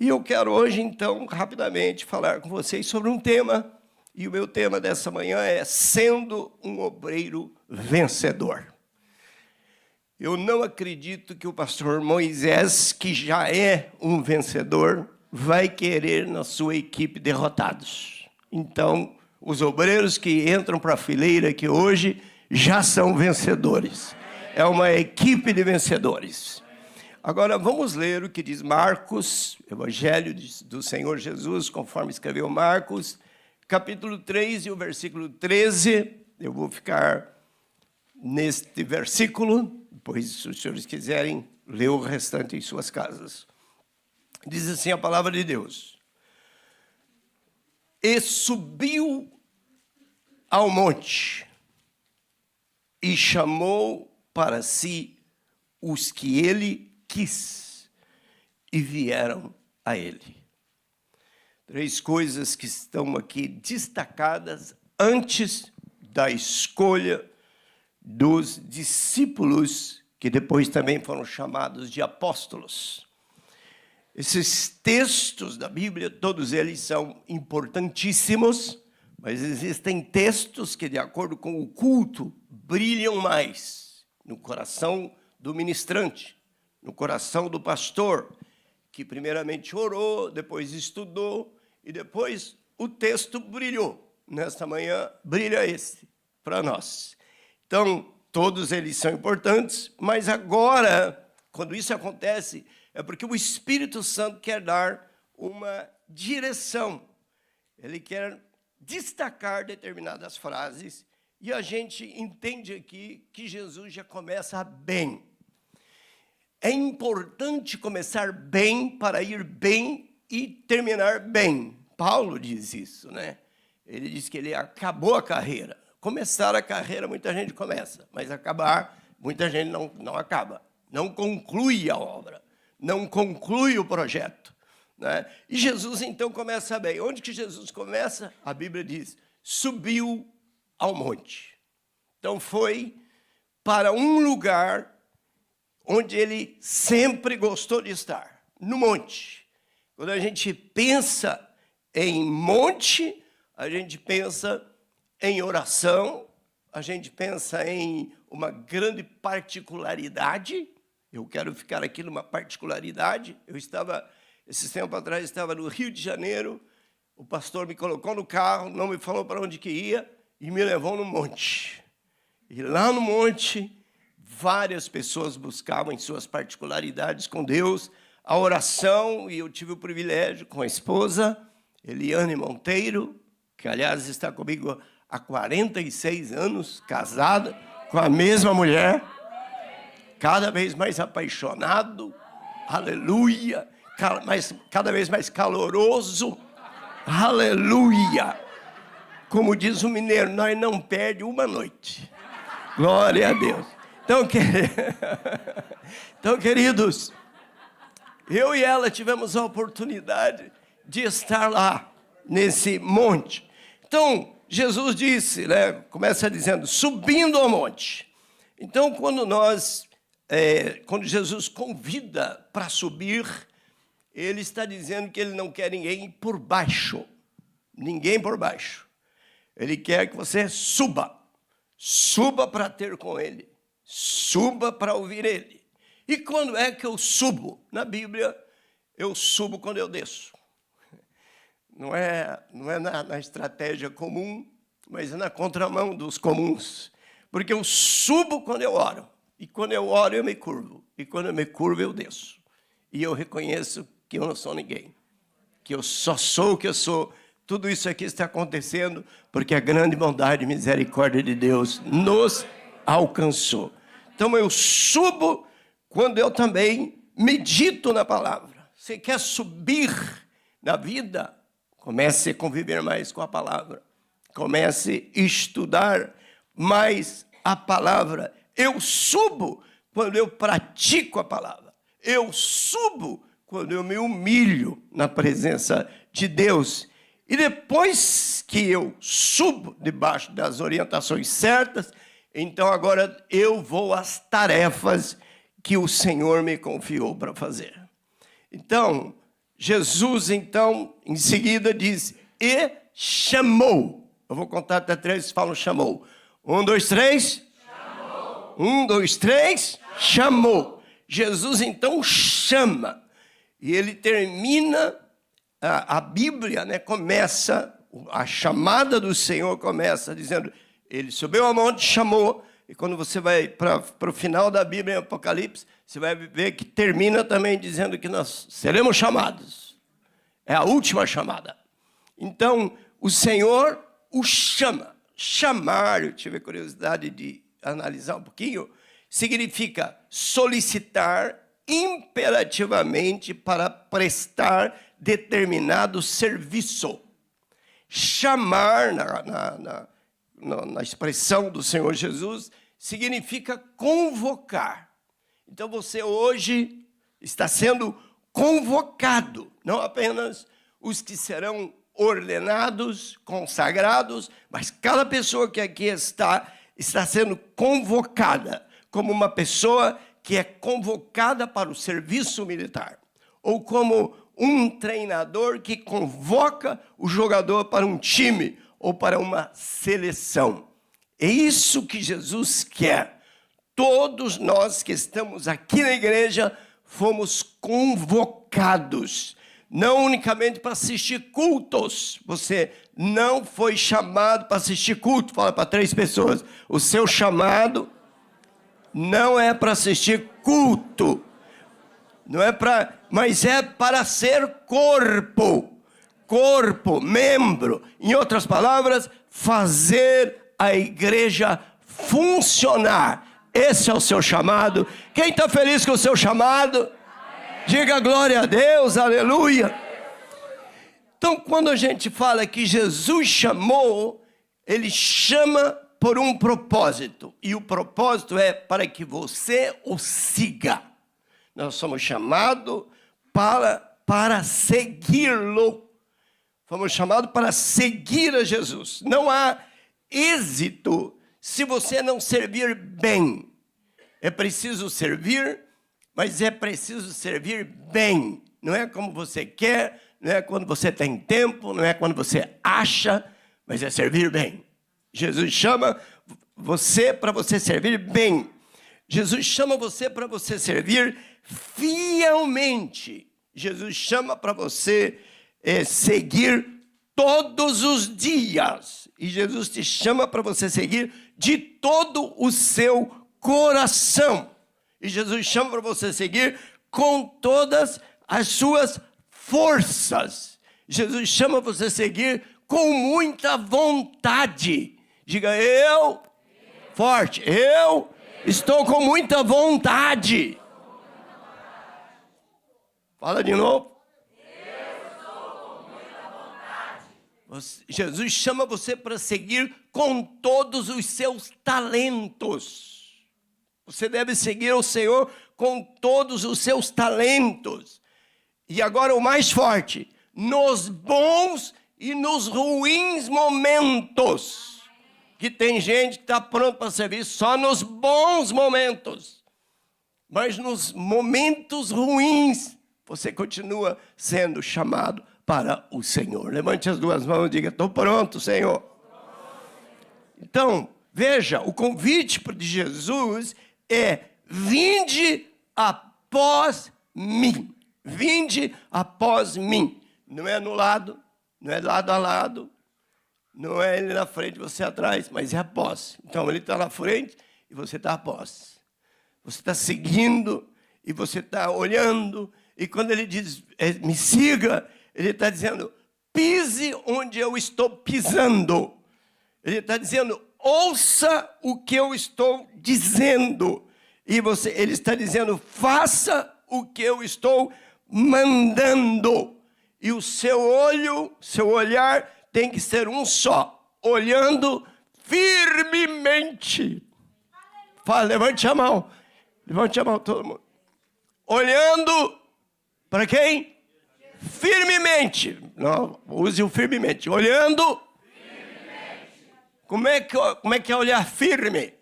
E eu quero hoje, então, rapidamente falar com vocês sobre um tema, e o meu tema dessa manhã é sendo um obreiro vencedor. Eu não acredito que o pastor Moisés, que já é um vencedor, vai querer na sua equipe derrotados. Então, os obreiros que entram para a fileira aqui hoje já são vencedores. É uma equipe de vencedores. Agora, vamos ler o que diz Marcos, Evangelho do Senhor Jesus, conforme escreveu Marcos, capítulo 3 e o versículo 13. Eu vou ficar neste versículo, depois, se os senhores quiserem, ler o restante em suas casas. Diz assim a palavra de Deus. E subiu ao monte e chamou para si os que ele quis e vieram a ele. Três coisas que estão aqui destacadas antes da escolha dos discípulos, que depois também foram chamados de apóstolos. Esses textos da Bíblia, todos eles são importantíssimos, mas existem textos que, de acordo com o culto, brilham mais no coração do ministrante, no coração do pastor, que primeiramente orou, depois estudou, e depois o texto brilhou. Nesta manhã, brilha esse para nós. Então, todos eles são importantes, mas agora, quando isso acontece, é porque o Espírito Santo quer dar uma direção. Ele quer destacar determinadas frases, e a gente entende aqui que Jesus já começa bem. É importante começar bem para ir bem e terminar bem. Paulo diz isso, né? Ele diz que ele acabou a carreira. Começar a carreira, muita gente começa, mas acabar, muita gente não acaba. Não conclui a obra, não conclui o projeto, né? E Jesus, então, começa bem. Onde que Jesus começa? A Bíblia diz, subiu ao monte. Então, foi para um lugar onde ele sempre gostou de estar, no monte. Quando a gente pensa em monte, a gente pensa em oração, a gente pensa em uma grande particularidade. Eu quero ficar aqui numa particularidade. Esse tempo atrás, estava no Rio de Janeiro, o pastor me colocou no carro, não me falou para onde que ia, e me levou no monte. E lá no monte, várias pessoas buscavam em suas particularidades com Deus a oração, e eu tive o privilégio com a esposa, Eliane Monteiro, que, aliás, está comigo há 46 anos, casada com a mesma mulher, cada vez mais apaixonado, aleluia, cada vez mais caloroso, aleluia. Como diz o mineiro, nós não perdemos uma noite. Glória a Deus. Então, queridos, eu e ela tivemos a oportunidade de estar lá, nesse monte. Então, Jesus disse, né, começa dizendo, subindo ao monte. Então, quando Jesus convida para subir, ele está dizendo que ele não quer ninguém por baixo. Ninguém por baixo. Ele quer que você suba. Suba para ter com ele. Suba para ouvir ele. E quando é que eu subo? Na Bíblia, eu subo quando eu desço. Não é na estratégia comum, mas é na contramão dos comuns. Porque eu subo quando eu oro. E quando eu oro, eu me curvo. E quando eu me curvo, eu desço. E eu reconheço que eu não sou ninguém. Que eu só sou o que eu sou. Tudo isso aqui está acontecendo porque a grande bondade e misericórdia de Deus nos alcançou. Então, eu subo quando eu também medito na palavra. Você quer subir na vida? Comece a conviver mais com a palavra. Comece a estudar mais a palavra. Eu subo quando eu pratico a palavra. Eu subo quando eu me humilho na presença de Deus. E depois que eu subo debaixo das orientações certas, então agora eu vou às tarefas que o Senhor me confiou para fazer. Então, Jesus, então, em seguida diz, e chamou. Eu vou contar até 3, falam chamou. 1, 2, 3. Chamou. 1, 2, 3. Chamou. Jesus, então, chama. E ele termina, a Bíblia, né, começa, a chamada do Senhor começa dizendo, ele subiu ao monte, chamou. E quando você vai para o final da Bíblia, em Apocalipse, você vai ver que termina também dizendo que nós seremos chamados. É a última chamada. Então, o Senhor o chama. Chamar, eu tive a curiosidade de analisar um pouquinho, significa solicitar imperativamente para prestar determinado serviço. Chamar, na expressão do Senhor Jesus, significa convocar. Então você hoje está sendo convocado, não apenas os que serão ordenados, consagrados, mas cada pessoa que aqui está sendo convocada como uma pessoa que é convocada para o serviço militar, ou como um treinador que convoca o jogador para um time ou para uma seleção. É isso que Jesus quer. Todos nós que estamos aqui na igreja fomos convocados, não unicamente para assistir cultos. Você não foi chamado para assistir culto. Fala para 3 pessoas. O seu chamado não é para assistir culto. Não é para, mas é para ser corpo. Corpo, membro. Em outras palavras, fazer a igreja funcionar. Esse é o seu chamado. Quem está feliz com o seu chamado? Diga glória a Deus, aleluia. Então, quando a gente fala que Jesus chamou, ele chama por um propósito. E o propósito é para que você o siga. Nós somos chamados para segui-lo. Fomos chamados para seguir a Jesus. Não há êxito se você não servir bem. É preciso servir, mas é preciso servir bem. Não é como você quer, não é quando você tem tempo, não é quando você acha, mas é servir bem. Jesus chama você para você servir bem. Jesus chama você para você servir fielmente. Jesus chama para você seguir todos os dias. E Jesus te chama para você seguir de todo o seu coração. E Jesus chama para você seguir com todas as suas forças. Jesus chama para você seguir com muita vontade. Diga, forte, eu estou com muita vontade. Fala de novo. Eu estou com muita vontade. Jesus chama você para seguir com todos os seus talentos. Você deve seguir o Senhor com todos os seus talentos. E agora o mais forte, nos bons e nos ruins momentos. Que tem gente que está pronto para servir só nos bons momentos. Mas nos momentos ruins, você continua sendo chamado para o Senhor. Levante as 2 mãos e diga, estou pronto, Senhor. Então, veja, o convite de Jesus é, vinde após mim. Vinde após mim. Não é no lado, não é lado a lado, não é ele na frente e você atrás, mas é após. Então ele está na frente e você está após. Você está seguindo e você está olhando. E quando ele diz, me siga, ele está dizendo, pise onde eu estou pisando. Ele está dizendo, ouça o que eu estou dizendo. E ele está dizendo, faça o que eu estou mandando. E o seu olhar tem que ser um só, olhando firmemente. Fala, levante a mão todo mundo. Olhando para quem? Firmemente. Não, use o firmemente. Olhando firmemente. Como é que é olhar firme?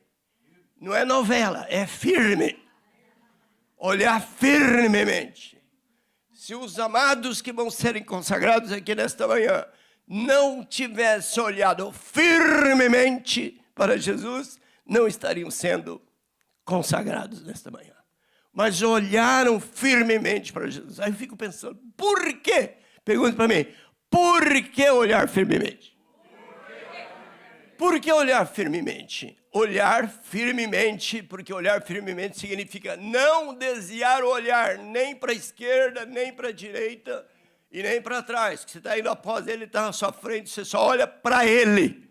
Não é novela, é firme. Olhar firmemente. Se os amados que vão serem consagrados aqui nesta manhã não tivessem olhado firmemente para Jesus, não estariam sendo consagrados nesta manhã. Mas olharam firmemente para Jesus. Aí eu fico pensando, por quê? Pergunta para mim, por que olhar firmemente? Por que olhar firmemente? Olhar firmemente, porque olhar firmemente significa não desviar o olhar nem para a esquerda, nem para a direita e nem para trás. Você está indo após ele, está na sua frente, você só olha para ele.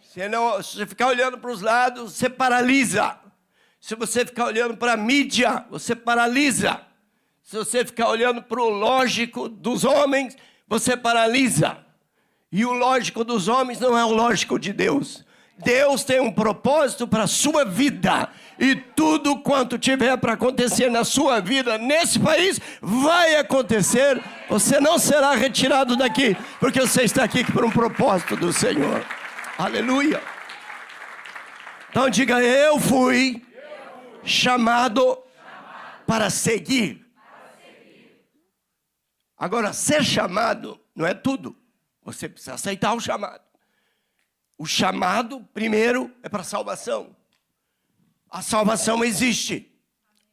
Se você ficar olhando para os lados, você paralisa. Se você ficar olhando para a mídia, você paralisa. Se você ficar olhando para o lógico dos homens, você paralisa. E o lógico dos homens não é o lógico de Deus. Deus tem um propósito para a sua vida. E tudo quanto tiver para acontecer na sua vida, nesse país, vai acontecer. Você não será retirado daqui, porque você está aqui por um propósito do Senhor. Aleluia. Então diga, eu fui chamado para seguir. Agora, ser chamado não é tudo. Você precisa aceitar o chamado. O chamado, primeiro, é para a salvação. A salvação existe.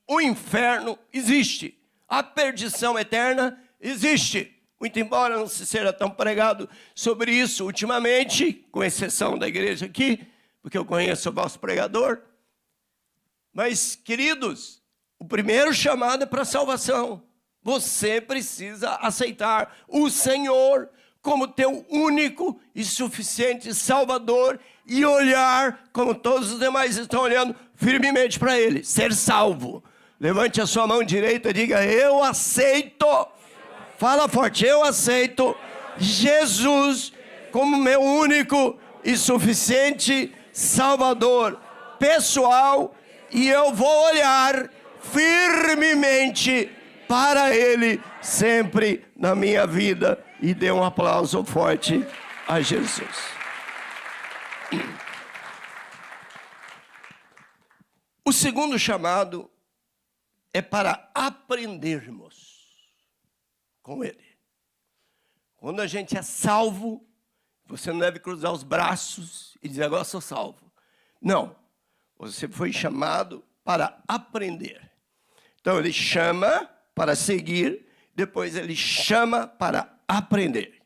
O inferno existe. A perdição eterna existe. Muito embora não se seja tão pregado sobre isso ultimamente, com exceção da igreja aqui, porque eu conheço o vosso pregador. Mas, queridos, o primeiro chamado é para a salvação. Você precisa aceitar o Senhor como teu único e suficiente Salvador e olhar como todos os demais estão olhando firmemente para Ele. Ser salvo. Levante a sua mão direita e diga, eu aceito. Fala forte, eu aceito Jesus como meu único e suficiente Salvador pessoal e eu vou olhar firmemente para Ele sempre na minha vida. E dê um aplauso forte a Jesus. O segundo chamado é para aprendermos com Ele. Quando a gente é salvo, você não deve cruzar os braços e dizer, agora sou salvo. Não, você foi chamado para aprender. Então ele chama para seguir, depois ele chama para aprender.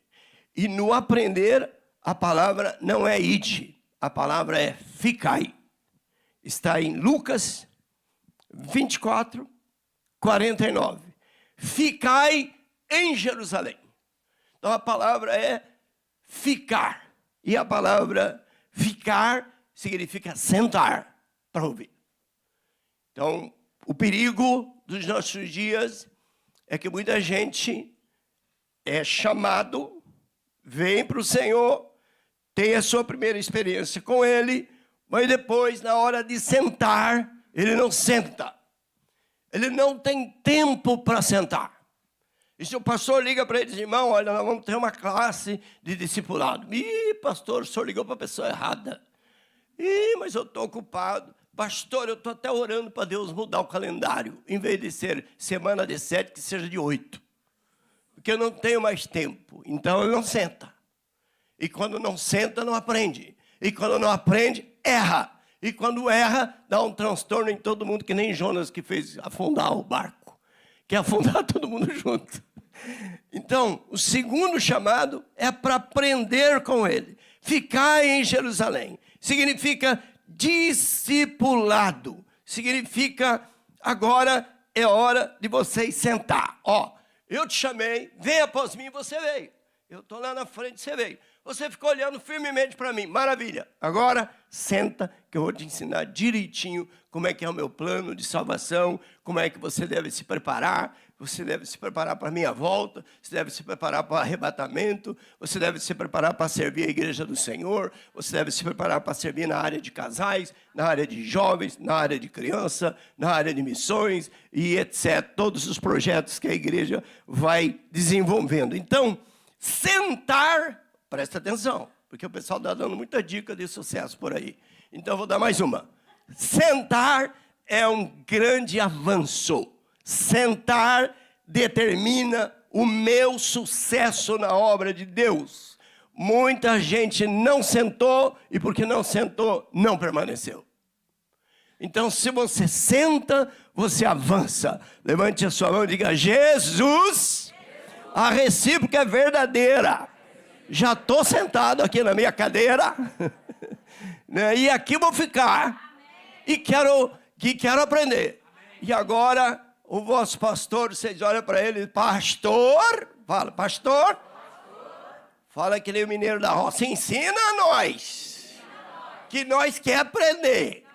E no aprender, a palavra não é ide, a palavra é ficai. Está em Lucas 24, 49. Ficai em Jerusalém. Então a palavra é ficar. E a palavra ficar significa sentar para ouvir. Então, o perigo dos nossos dias é que muita gente é chamado, vem para o Senhor, tem a sua primeira experiência com Ele, mas depois, na hora de sentar, ele não senta. Ele não tem tempo para sentar. E se o pastor liga para ele e diz, irmão, olha, nós vamos ter uma classe de discipulado. Ih, pastor, o senhor ligou para a pessoa errada. Ih, mas eu estou ocupado. Pastor, eu estou até orando para Deus mudar o calendário. Em vez de ser semana de 7, que seja de 8. Porque eu não tenho mais tempo. Então ele não senta. E quando não senta, não aprende. E quando não aprende, erra. E quando erra, dá um transtorno em todo mundo, que nem Jonas que fez afundar o barco. Quer afundar todo mundo junto. Então, o segundo chamado é para aprender com ele. Ficar em Jerusalém. Significa discipulado. Significa, agora é hora de vocês sentar. Ó, eu te chamei, vem após mim, você veio. Eu estou lá na frente, você veio. Você ficou olhando firmemente para mim, maravilha. Agora, senta que eu vou te ensinar direitinho como é que é o meu plano de salvação, como é que você deve se preparar. Você deve se preparar para a minha volta, você deve se preparar para o arrebatamento, você deve se preparar para servir a igreja do Senhor, você deve se preparar para servir na área de casais, na área de jovens, na área de criança, na área de missões e etc. Todos os projetos que a igreja vai desenvolvendo. Então, sentar, presta atenção, porque o pessoal está dando muita dica de sucesso por aí. Então, eu vou dar mais uma. Sentar é um grande avanço. Sentar determina o meu sucesso na obra de Deus. Muita gente não sentou e porque não sentou, não permaneceu. Então, se você senta, você avança. Levante a sua mão e diga: Jesus, a recíproca é verdadeira. Já estou sentado aqui na minha cadeira, né? E aqui vou ficar. E quero aprender. E agora, o vosso pastor, vocês olham para ele: pastor, fala, pastor. Fala que nem o mineiro da roça: ensina a nós, que nós quer aprender.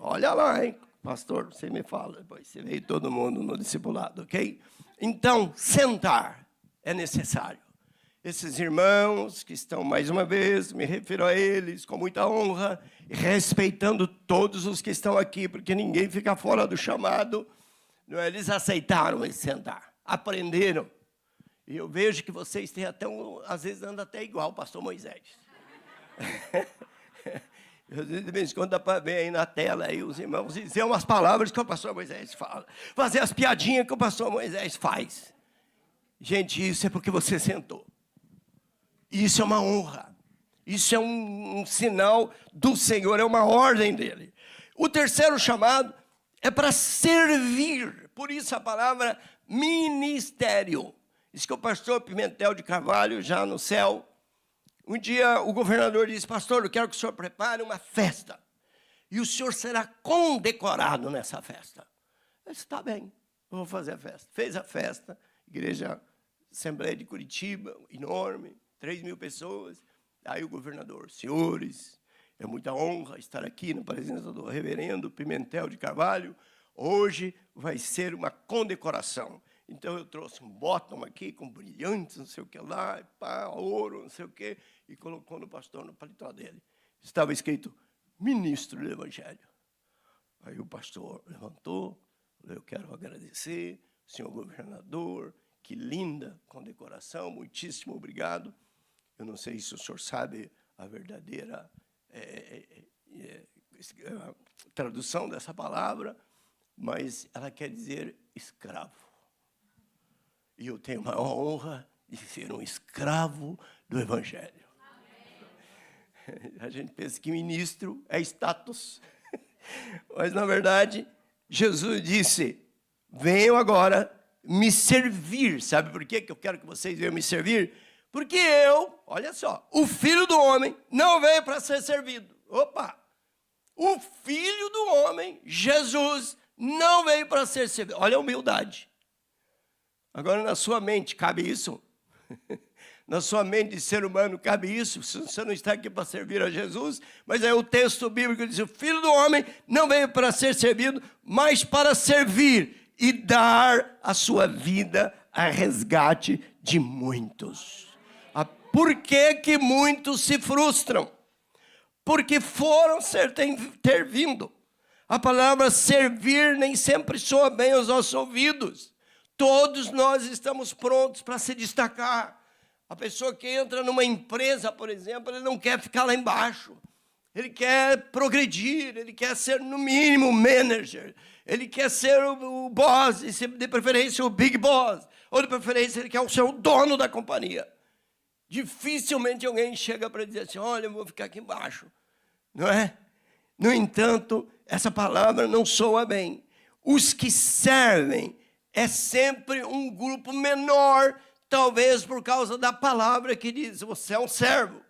Olha lá, hein, pastor, você me fala, depois você veio todo mundo no discipulado, ok? Então, sentar é necessário. Esses irmãos que estão, mais uma vez, me refiro a eles com muita honra, respeitando todos os que estão aqui, porque ninguém fica fora do chamado. Não é? Eles aceitaram esse sentar, aprenderam. E eu vejo que vocês têm até, às vezes, andam até igual o pastor Moisés. De vez em quando dá para ver aí na tela aí os irmãos dizer umas palavras que o pastor Moisés fala. Fazer as piadinhas que o pastor Moisés faz. Gente, isso é porque você sentou. Isso é uma honra. Isso é um sinal do Senhor, é uma ordem dele. O terceiro chamado é para servir. Por isso a palavra ministério. Diz que o pastor Pimentel de Carvalho, já no céu, um dia o governador disse: pastor, eu quero que o senhor prepare uma festa. E o senhor será condecorado nessa festa. Eu disse: está bem, eu vou fazer a festa. Fez a festa, igreja Assembleia de Curitiba, enorme, 3.000 pessoas. Aí o governador: senhores, é muita honra estar aqui na presença do reverendo Pimentel de Carvalho. Hoje vai ser uma condecoração. Então eu trouxe um bottom aqui com brilhantes, não sei o que lá, pá, ouro, não sei o que, e colocou no pastor, no paletó dele. Estava escrito: ministro do Evangelho. Aí o pastor levantou: eu quero agradecer, senhor governador, que linda condecoração, muitíssimo obrigado. Eu não sei se o senhor sabe a verdadeira tradução dessa palavra, mas ela quer dizer escravo. E eu tenho a honra de ser um escravo do Evangelho. Amém. A gente pensa que ministro é status. Mas, na verdade, Jesus disse: venham agora me servir. Sabe por quê que eu quero que vocês venham me servir? Porque eu, olha só, o Filho do Homem não veio para ser servido. Opa! O Filho do Homem, Jesus, não veio para ser servido. Olha a humildade. Agora, na sua mente, cabe isso? Na sua mente de ser humano, cabe isso? Você não está aqui para servir a Jesus, mas aí o texto bíblico diz: o Filho do Homem não veio para ser servido, mas para servir e dar a sua vida a resgate de muitos. Por que que muitos se frustram? Porque foram ter vindo. A palavra servir nem sempre soa bem aos nossos ouvidos. Todos nós estamos prontos para se destacar. A pessoa que entra numa empresa, por exemplo, ele não quer ficar lá embaixo. Ele quer progredir, ele quer ser, no mínimo, manager. Ele quer ser o boss, de preferência o big boss. Ou de preferência ele quer ser o dono da companhia. Dificilmente alguém chega para dizer assim: olha, eu vou ficar aqui embaixo. Não é? No entanto, essa palavra não soa bem. Os que servem é sempre um grupo menor, talvez por causa da palavra que diz: você é um servo.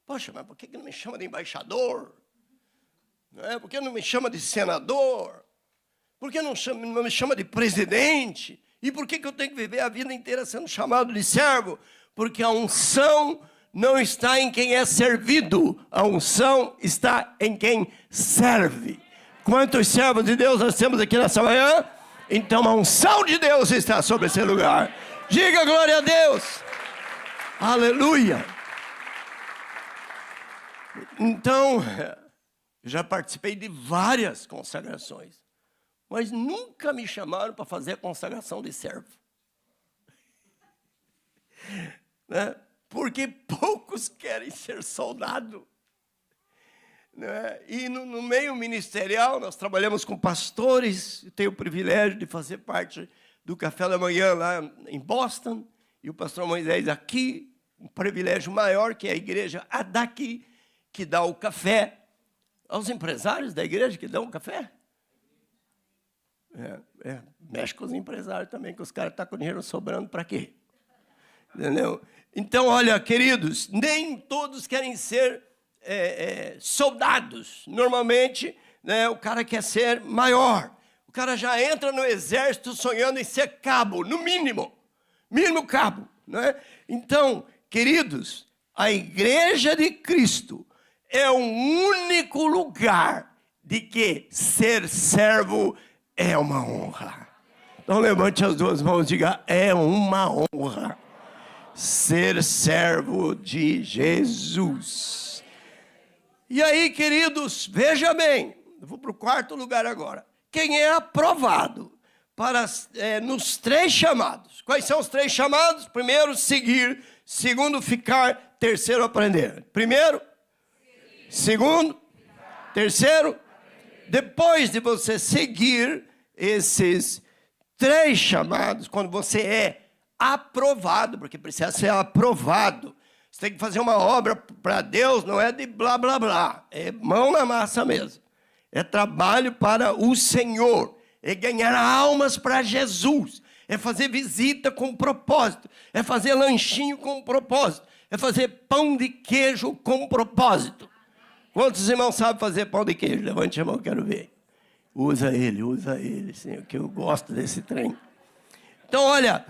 Poxa, mas por que não me chama de embaixador? Não é? Por que não me chama de senador? Por que não me chama de presidente? E por que eu tenho que viver a vida inteira sendo chamado de servo? Porque a unção não está em quem é servido, a unção está em quem serve. Quantos servos de Deus nós temos aqui nessa manhã? Então a unção de Deus está sobre esse lugar. Diga glória a Deus. Aleluia. Então, eu já participei de várias consagrações, mas nunca me chamaram para fazer a consagração de servo. Né? Porque poucos querem ser soldado. Né? E no meio ministerial, nós trabalhamos com pastores, eu tenho o privilégio de fazer parte do café da manhã lá em Boston, e o pastor Moisés aqui, um privilégio maior, que é a igreja daqui, que dá o café aos empresários da igreja que dão o café. Mexe com os empresários também, que os caras estão com dinheiro sobrando para quê? Entendeu? Então, olha, queridos, nem todos querem ser soldados. Normalmente, né, o cara quer ser maior. O cara já entra no exército sonhando em ser cabo, no mínimo cabo. Né? Então, queridos, a igreja de Cristo é o único lugar de que ser servo é uma honra. Então, levante as duas mãos e diga, é uma honra ser servo de Jesus. E aí, queridos, veja bem, eu vou para o quarto lugar agora. Quem é aprovado para nos 3 chamados? Quais são os 3 chamados? Primeiro, seguir. Segundo, ficar. Terceiro, aprender. Primeiro, segundo, terceiro. Depois de você seguir esses 3 chamados, quando você é aprovado, porque precisa ser aprovado. Você tem que fazer uma obra para Deus, não é de blá, blá, blá. É mão na massa mesmo. É trabalho para o Senhor. É ganhar almas para Jesus. É fazer visita com propósito. É fazer lanchinho com propósito. É fazer pão de queijo com propósito. Quantos irmãos sabem fazer pão de queijo? Levante a mão, quero ver. Usa ele, Senhor, que eu gosto desse trem. Então, olha,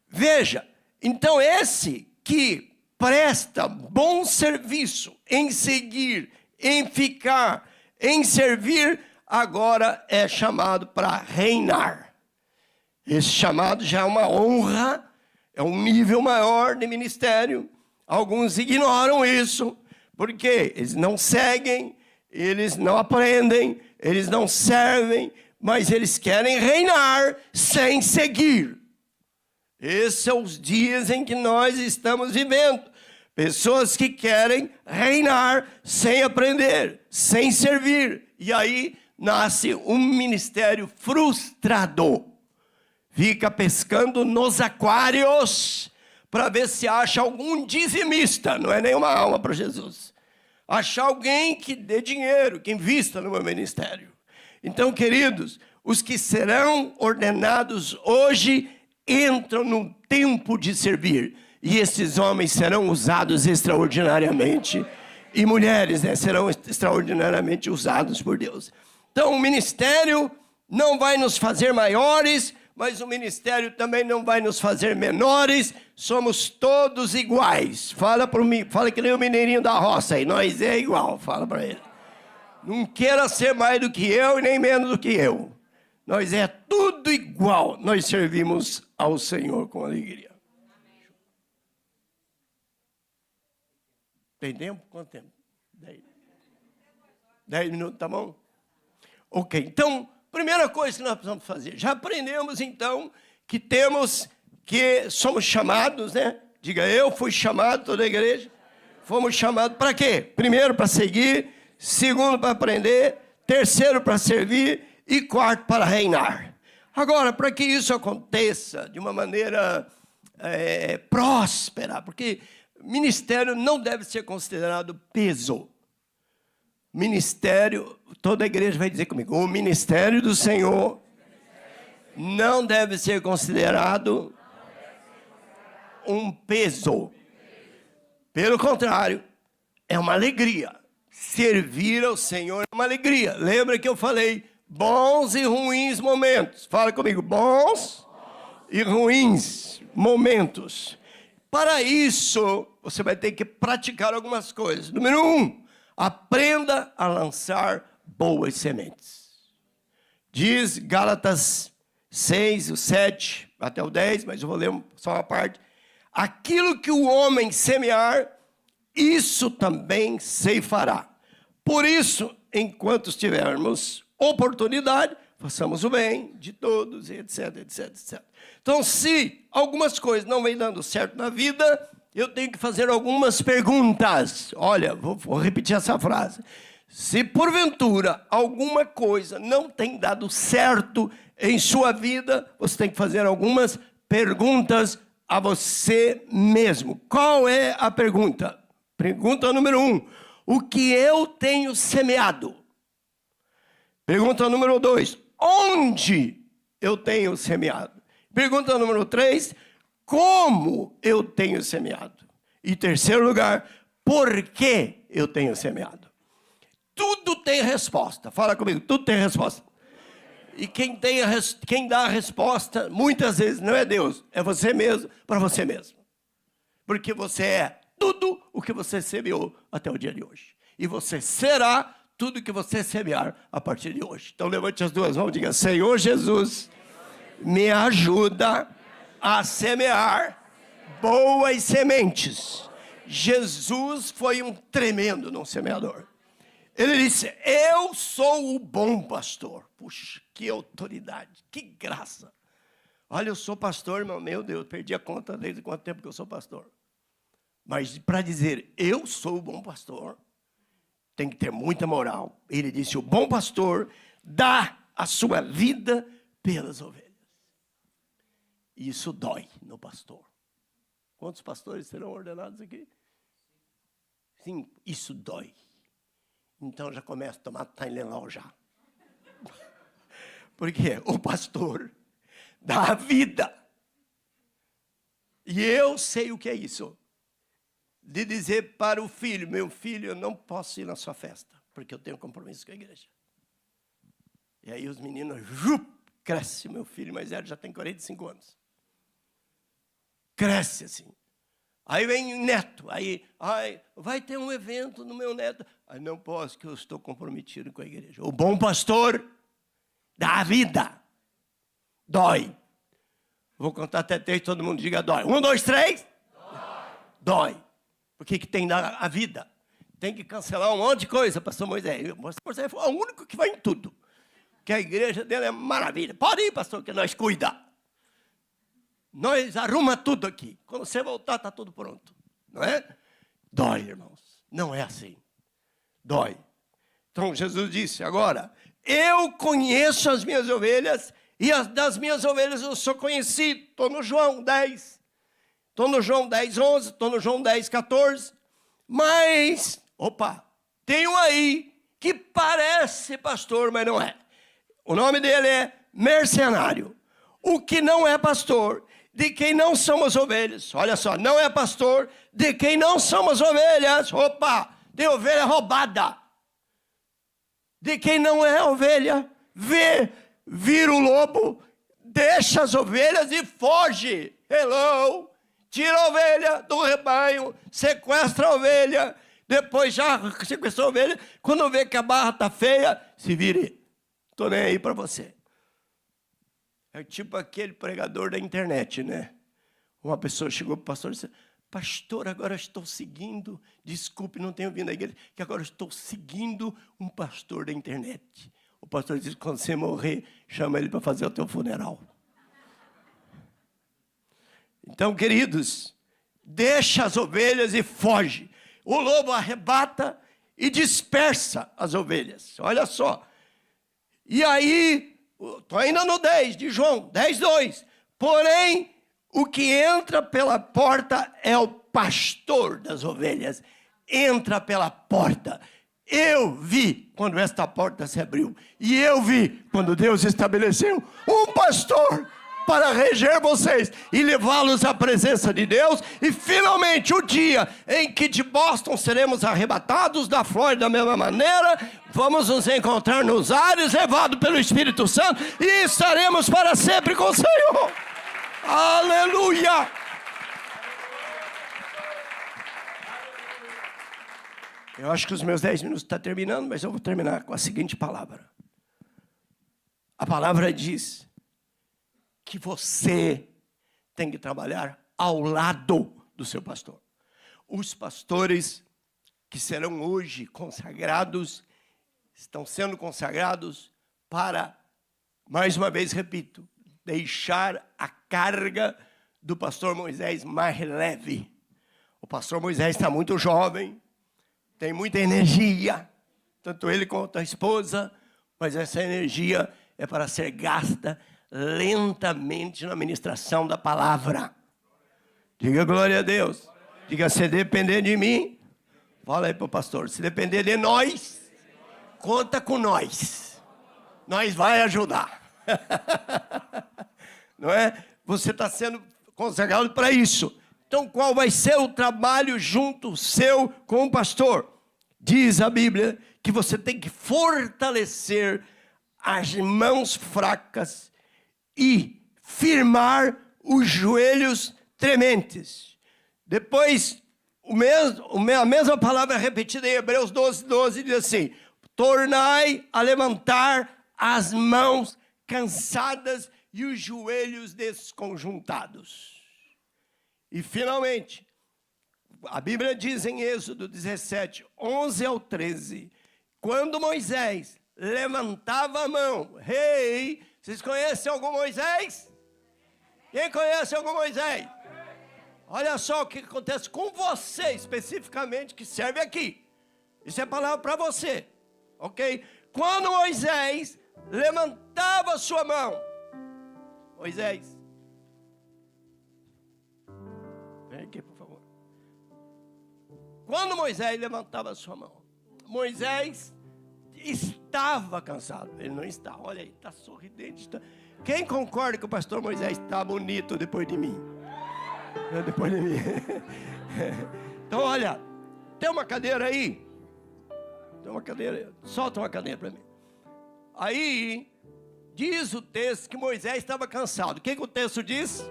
veja. Então, esse que presta bom serviço em seguir, em ficar, em servir, agora é chamado para reinar. Esse chamado já é uma honra, é um nível maior de ministério. Alguns ignoram isso, porque eles não seguem, eles não aprendem, eles não servem, mas eles querem reinar sem seguir. Esses são os dias em que nós estamos vivendo. Pessoas que querem reinar sem aprender, sem servir. E aí nasce um ministério frustrado. Fica pescando nos aquários para ver se acha algum dizimista. Não é nenhuma alma para Jesus. Achar alguém que dê dinheiro, que invista no meu ministério. Então, queridos, os que serão ordenados hoje entram no tempo de servir. E esses homens serão usados extraordinariamente. E mulheres, né, serão extraordinariamente usados por Deus. Então, o ministério não vai nos fazer maiores, mas o ministério também não vai nos fazer menores. Somos todos iguais. Fala para mim, fala que nem o mineirinho da roça aí. Nós é igual, fala para ele. Não queira ser mais do que eu e nem menos do que eu. Nós é tudo igual. Nós servimos ao Senhor com alegria. Tem tempo? Quanto tempo? 10 minutos, tá bom? Ok, então, primeira coisa que nós precisamos fazer. Já aprendemos, então, que somos chamados, né? Diga, eu fui chamado, toda a igreja. Fomos chamados para quê? Primeiro, para seguir. Segundo, para aprender. Terceiro, para servir. E quarto, para reinar. Agora, para que isso aconteça de uma maneira próspera, porque ministério não deve ser considerado peso. Ministério, toda a igreja vai dizer comigo, o ministério do Senhor não deve ser considerado um peso. Pelo contrário, é uma alegria. Servir ao Senhor é uma alegria. Lembra que eu falei bons e ruins momentos. Fala comigo, bons e ruins momentos. Para isso, você vai ter que praticar algumas coisas. Número 1, aprenda a lançar boas sementes. Diz Gálatas 6, o 7 até o 10, mas eu vou ler só uma parte. Aquilo que o homem semear, isso também ceifará. Por isso, enquanto tivermos oportunidade, façamos o bem de todos, etc, etc, etc. Então, se algumas coisas não vêm dando certo na vida, eu tenho que fazer algumas perguntas. Olha, vou repetir essa frase. Se porventura alguma coisa não tem dado certo em sua vida, você tem que fazer algumas perguntas a você mesmo. Qual é a pergunta? Pergunta número 1. O que eu tenho semeado? Pergunta número 2. Onde eu tenho semeado? Pergunta número 3. Como eu tenho semeado? E terceiro lugar, por que eu tenho semeado? Tudo tem resposta. Fala comigo, tudo tem resposta. E quem dá a resposta, muitas vezes, não é Deus, é você mesmo, para você mesmo. Porque você é tudo o que você semeou até o dia de hoje. E você será tudo o que você semear a partir de hoje. Então levante as duas mãos e diga, Senhor Jesus, me ajuda a semear boas sementes. Jesus foi um tremendo semeador. Ele disse, eu sou o bom pastor. Puxa, que autoridade, que graça. Olha, eu sou pastor, irmão, meu Deus, perdi a conta desde quanto tempo que eu sou pastor. Mas para dizer, eu sou o bom pastor, tem que ter muita moral. Ele disse, o bom pastor dá a sua vida pelas ovelhas. E isso dói no pastor. Quantos pastores serão ordenados aqui? 5. Isso dói. Então já começa a tomar Tylenol já. Porque o pastor dá a vida. E eu sei o que é isso. De dizer para o filho, meu filho, eu não posso ir na sua festa, porque eu tenho compromisso com a igreja. E aí os meninos, cresce meu filho, mas ele já tem 45 anos. Cresce assim. Aí vem neto, aí vai ter um evento no meu neto. Aí não posso, que eu estou comprometido com a igreja. O bom pastor dá a vida. Dói. Vou contar até 3, todo mundo diga dói. 1, 2, 3. Dói. Porque que tem a vida. Tem que cancelar um monte de coisa, pastor Moisés. O pastor Moisés foi o único que vai em tudo. Que a igreja dele é maravilha. Pode ir, pastor, que nós cuida. Nós arruma tudo aqui. Quando você voltar, está tudo pronto. Não é? Dói, irmãos. Não é assim. Dói. Então, Jesus disse, agora, eu conheço as minhas ovelhas e as das minhas ovelhas eu sou conhecido. Estou no João 10. Estou no João 10, 11. Estou no João 10, 14. Mas, tem um aí que parece pastor, mas não é. O nome dele é mercenário. O que não é pastor, de quem não somos ovelhas. Olha só, não é pastor, de quem não somos ovelhas. Tem ovelha roubada. De quem não é ovelha, vira o lobo, deixa as ovelhas e foge. Hello! Tira a ovelha do rebanho, sequestra a ovelha, depois já sequestrou a ovelha, quando vê que a barra está feia, se vire. Estou nem aí para você. É tipo aquele pregador da internet, né? Uma pessoa chegou para o pastor e disse, pastor, agora estou seguindo, desculpe, não tenho vindo à igreja, que agora estou seguindo um pastor da internet. O pastor disse, quando você morrer, chama ele para fazer o teu funeral. Então, queridos, deixa as ovelhas e foge. O lobo arrebata e dispersa as ovelhas. Olha só. E aí, estou ainda no 10 de João, 10, 2. Porém, o que entra pela porta é o pastor das ovelhas. Entra pela porta. Eu vi quando esta porta se abriu. E eu vi quando Deus estabeleceu um pastor para reger vocês e levá-los à presença de Deus. E finalmente o dia em que de Boston seremos arrebatados, da Flórida da mesma maneira, vamos nos encontrar nos ares, levados pelo Espírito Santo, e estaremos para sempre com o Senhor. Aleluia! Eu acho que os meus 10 minutos estão terminando, mas eu vou terminar com a seguinte palavra. A palavra diz que você tem que trabalhar ao lado do seu pastor. Os pastores que serão hoje consagrados, estão sendo consagrados para, mais uma vez repito, deixar a carga do pastor Moisés mais leve. O pastor Moisés está muito jovem, tem muita energia, tanto ele quanto a esposa, mas essa energia é para ser gasta lentamente na ministração da palavra. Diga glória a Deus. Diga, se depender de mim, fala aí para o pastor, se depender de nós, conta com nós. Nós vai ajudar. Não é? Você está sendo consagrado para isso. Então, qual vai ser o trabalho junto seu com o pastor? Diz a Bíblia que você tem que fortalecer as mãos fracas e firmar os joelhos trementes. Depois, a mesma palavra é repetida em Hebreus 12, diz assim: tornai a levantar as mãos cansadas e os joelhos desconjuntados. E finalmente, a Bíblia diz em Êxodo 17, 11 ao 13, quando Moisés levantava a mão, rei, vocês conhecem algum Moisés? Quem conhece algum Moisés? Olha só o que acontece com você especificamente, que serve aqui. Isso é palavra para você, ok? Quando Moisés levantava a sua mão, Moisés, vem aqui por favor. Quando Moisés levantava a sua mão, Moisés estava cansado. Ele não está, olha aí, está sorridente. Está... Quem concorda que o pastor Moisés está bonito depois de mim? Depois de mim. Então olha, tem uma cadeira aí? Tem uma cadeira, solta uma cadeira para mim. Aí, diz o texto que Moisés estava cansado. O que o texto diz?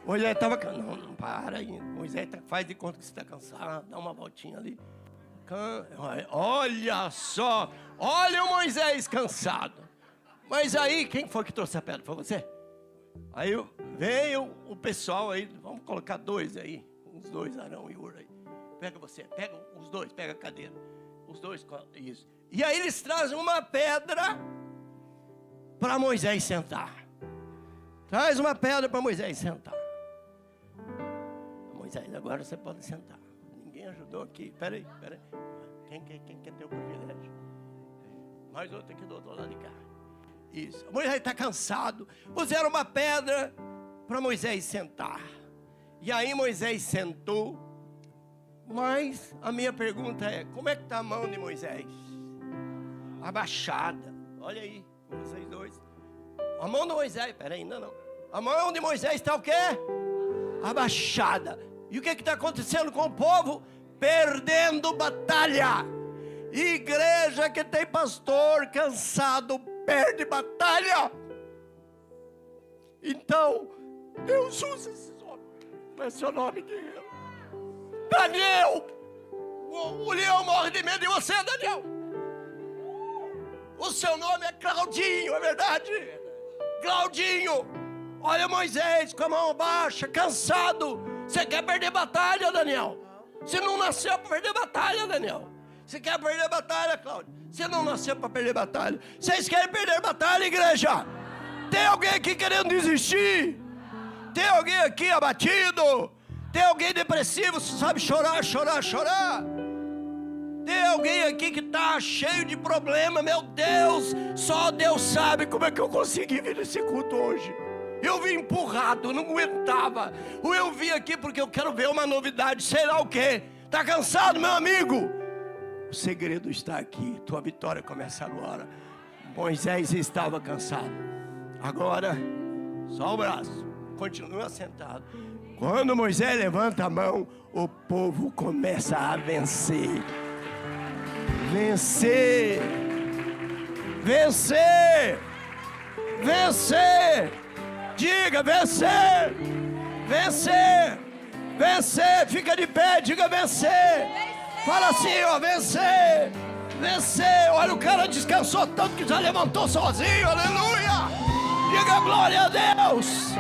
Moisés estava cansado. Não, para aí. Moisés faz de conta que você está cansado. Dá uma voltinha ali. Olha só. Olha o Moisés cansado. Mas aí, quem foi que trouxe a pedra? Foi você? Aí veio o pessoal aí. Vamos colocar dois aí. Uns dois, Arão e Ur aí. Pega você. Pega os dois. Pega a cadeira. Os dois. Isso. E aí eles trazem uma pedra para Moisés sentar. Traz uma pedra para Moisés sentar. Moisés, agora você pode sentar. Ninguém ajudou aqui. Espera aí. Quem quer ter o privilégio? Mais outro aqui do outro lado de cá. Isso. Moisés está cansado. Puseram uma pedra para Moisés sentar. E aí Moisés sentou. Mas a minha pergunta é, como é que está a mão de Moisés? Abaixada. Olha aí, vocês dois. A mão de Moisés, peraí, ainda não. A mão de Moisés está o quê? Abaixada. E o que está acontecendo com o povo? Perdendo batalha. Igreja que tem pastor cansado, perde batalha. Então, Deus usa esses homens. Não é seu nome, guerreiro. Daniel, o leão morre de medo de você, Daniel. O seu nome é Claudinho, é verdade? Claudinho, olha Moisés com a mão baixa, cansado. Você quer perder batalha, Daniel? Você não nasceu para perder batalha, Daniel. Você quer perder batalha, Cláudio? Você não nasceu para perder batalha. Vocês querem perder batalha, igreja? Tem alguém aqui querendo desistir? Tem alguém aqui abatido? Tem alguém depressivo, sabe chorar? Tem alguém aqui que está cheio de problema? Meu Deus, só Deus sabe como é que eu consegui vir nesse culto hoje. Eu vim empurrado, não aguentava. Ou eu vim aqui porque eu quero ver uma novidade, sei lá o quê. Está cansado, meu amigo? O segredo está aqui, tua vitória começa agora. Moisés estava cansado. Agora, só o braço, continua sentado. Quando Moisés levanta a mão, o povo começa a vencer. Vencer. Vencer. Vencer. Diga vencer. Vencer. Vencer. Fica de pé, diga vencer. Fala assim, ó, vencer. Vencer. Olha, o cara descansou tanto que já levantou sozinho. Aleluia. Diga glória a Deus.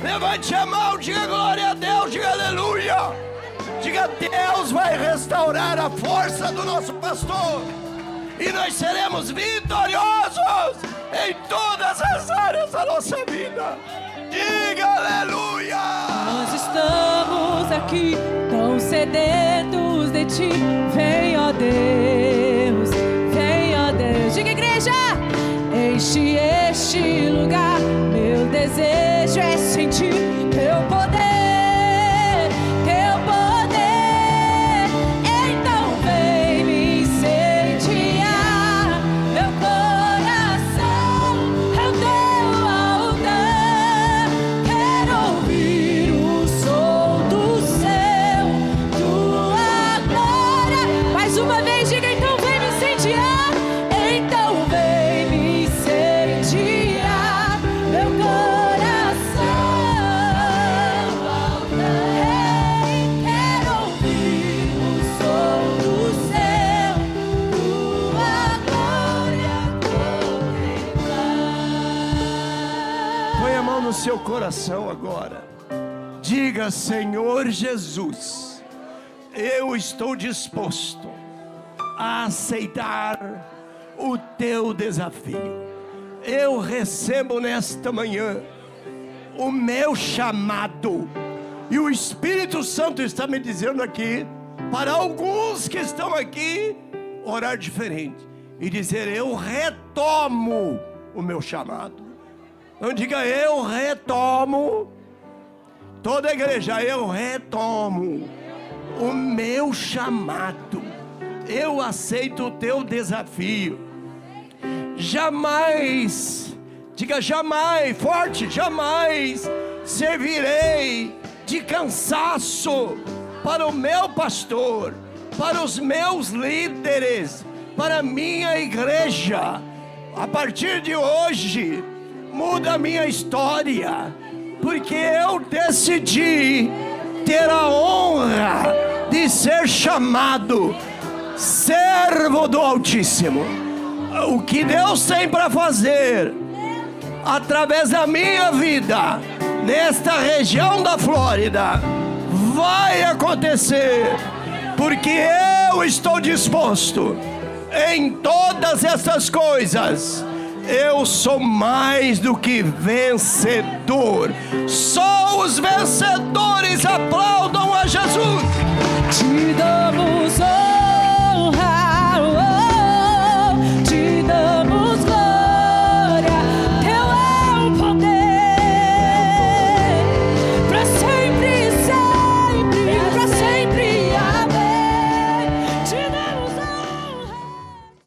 Levante a mão, diga glória a Deus, diga aleluia. Diga, Deus vai restaurar a força do nosso pastor. E nós seremos vitoriosos em todas as áreas da nossa vida. Diga aleluia. Nós estamos aqui tão sedentos de ti. Vem, ó Deus, vem, ó Deus. Diga, igreja, enche este lugar. Meu desejo é sentir teu poder, teu poder. Então vem me incendiar. Meu coração é o teu altar. Quero ouvir o som do céu, tua glória. Mais uma vez, diga: então vem me incendiar. Então vem me incendiar. Meu coração quero ouvir o som do céu, tua glória contemplar. Põe a mão no seu coração agora. Diga: Senhor Jesus, eu estou disposto a aceitar o teu desafio. Eu recebo nesta manhã o meu chamado. E o Espírito Santo está me dizendo aqui, para alguns que estão aqui, orar diferente e dizer: eu retomo o meu chamado. Não diga: eu retomo. Toda a igreja: eu retomo o meu chamado. Eu aceito o teu desafio. Jamais, diga jamais, forte, jamais servirei de cansaço para o meu pastor, para os meus líderes, para a minha igreja. A partir de hoje, muda a minha história, porque eu decidi ter a honra de ser chamado servo do Altíssimo. O que Deus tem para fazer através da minha vida nesta região da Flórida vai acontecer, porque eu estou disposto em todas essas coisas. Eu sou mais do que vencedor. Só os vencedores aplaudam a Jesus. Te dou